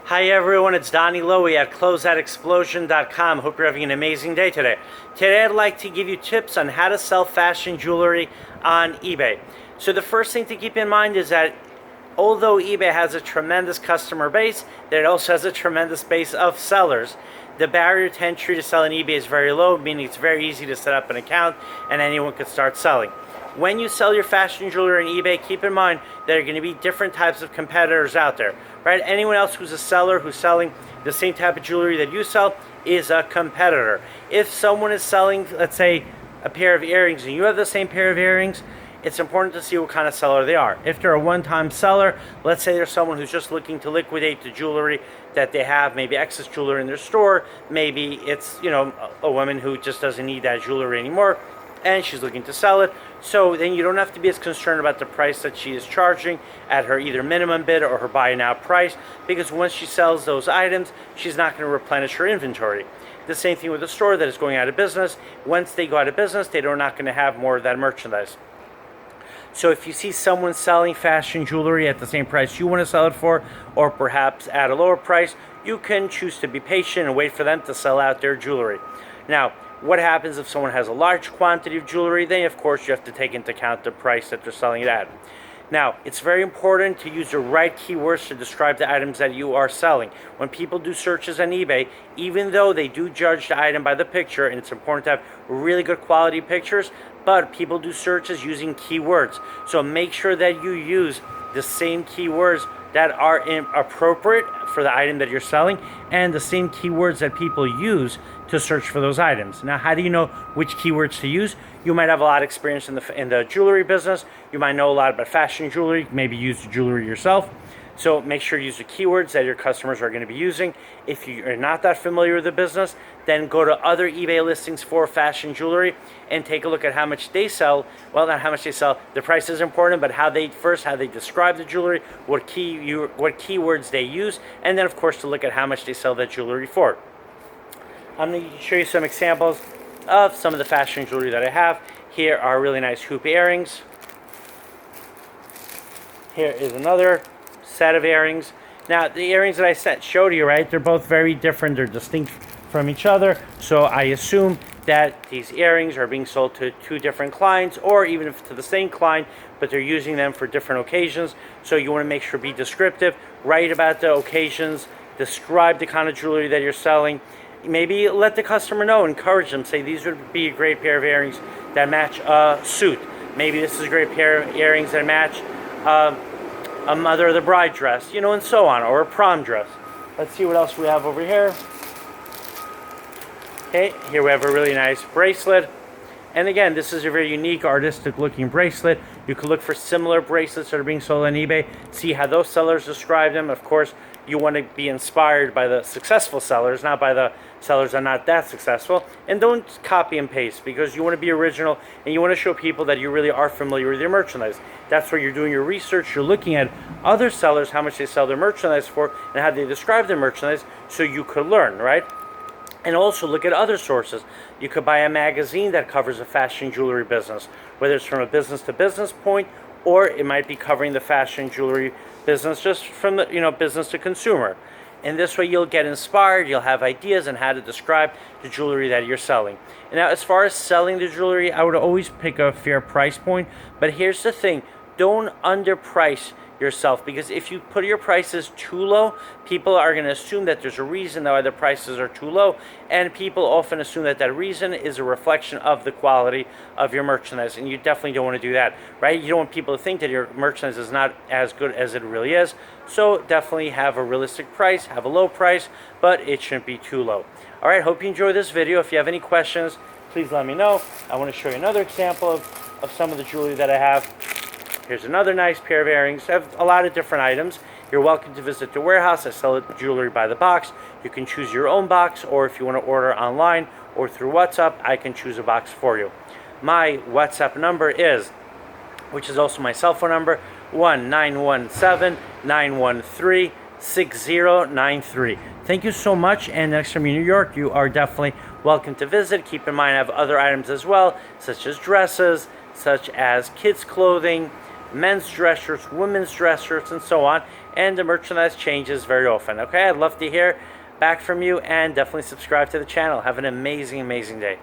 Hi everyone, it's Donnie Lowy at Closeoutexplosion.com. Hope you're having an amazing day today. Today I'd like to give you tips on how to sell fashion jewelry on eBay. So the first thing to keep in mind is that although eBay has a tremendous customer base, it also has a tremendous base of sellers. The barrier to entry to sell on eBay is very low, meaning it's very easy to set up an account and anyone can start selling. When you sell your fashion jewelry on eBay, keep in mind there are going to be different types of competitors out there, right? Anyone else who's a seller who's selling the same type of jewelry that you sell is a competitor. If someone is selling, let's say, a pair of earrings and you have the same pair of earrings, it's important to see what kind of seller they are. If they're a one-time seller, let's say there's someone who's just looking to liquidate the jewelry that they have, maybe excess jewelry in their store, maybe it's, a woman who just doesn't need that jewelry anymore, and she's looking to sell it. So then you don't have to be as concerned about the price that she is charging at her either minimum bid or her buy now price, because once she sells those items, she's not going to replenish her inventory. The same thing with a store that is going out of business. Once they go out of business, they're not going to have more of that merchandise. So if you see someone selling fashion jewelry at the same price you want to sell it for, or perhaps at a lower price, you can choose to be patient and wait for them to sell out their jewelry. Now, what happens if someone has a large quantity of jewelry? Then, of course, you have to take into account the price that they're selling it at. Now, it's very important to use the right keywords to describe the items that you are selling. When people do searches on eBay, even though they do judge the item by the picture, and it's important to have really good quality pictures, but people do searches using keywords. So make sure that you use the same keywords that are appropriate for the item that you're selling, and the same keywords that people use to search for those items. Now, how do you know which keywords to use? You might have a lot of experience in the jewelry business. You might know a lot about fashion jewelry, maybe use the jewelry yourself. So make sure you use the keywords that your customers are going to be using. If you're not that familiar with the business, then go to other eBay listings for fashion jewelry and take a look at how much they sell. Well, not how much they sell. The price is important, but how they describe the jewelry, what keywords they use, and then of course to look at how much they sell that jewelry for. I'm going to show you some examples of some of the fashion jewelry that I have. Here are really nice hoop earrings. Here is another set of earrings. Now, the earrings that I showed you, right, they're both very different. They're distinct from each other. So I assume that these earrings are being sold to two different clients, or even if to the same client, but they're using them for different occasions. So you want to make sure be descriptive, write about the occasions, describe the kind of jewelry that you're selling. Maybe let the customer know, encourage them, say these would be a great pair of earrings that match a suit. Maybe this is a great pair of earrings that match a mother of the bride dress, and so on, or a prom dress. Let's see what else we have over here. Okay, here we have a really nice bracelet. And again, this is a very unique, artistic looking bracelet. You can look for similar bracelets that are being sold on eBay, see how those sellers describe them. Of course, you want to be inspired by the successful sellers, not by the sellers that are not that successful. And don't copy and paste, because you want to be original and you want to show people that you really are familiar with your merchandise. That's where you're doing your research. You're looking at other sellers, how much they sell their merchandise for, and how they describe their merchandise, so you could learn, right? And also look at other sources. You could buy a magazine that covers a fashion jewelry business, whether it's from a business-to-business point, or it might be covering the fashion jewelry business just from the business to consumer. And this way you'll get inspired, you'll have ideas on how to describe the jewelry that you're selling. And now, as far as selling the jewelry, I would always pick a fair price point. But here's the thing, don't underprice yourself, because if you put your prices too low, people are going to assume that there's a reason why the prices are too low, and people often assume that that reason is a reflection of the quality of your merchandise, and you definitely don't want to do that, right? You don't want people to think that your merchandise is not as good as it really is. So definitely have a realistic price, have a low price, but it shouldn't be too low. All right, hope you enjoyed this video. If you have any questions, please let me know. I want to show you another example of some of the jewelry that I have. Here's another nice pair of earrings. I have a lot of different items. You're welcome to visit the warehouse. I sell jewelry by the box. You can choose your own box, or if you want to order online or through WhatsApp, I can choose a box for you. My WhatsApp number is, which is also my cell phone number, 1-917-913-6093. Thank you so much, and next time you're in New York, you are definitely welcome to visit. Keep in mind I have other items as well, such as dresses, such as kids' clothing, men's dress shirts, women's dress shirts, and so on. and the merchandise changes very often. Okay, I'd love to hear back from you, and definitely subscribe to the channel. Have an amazing, amazing day.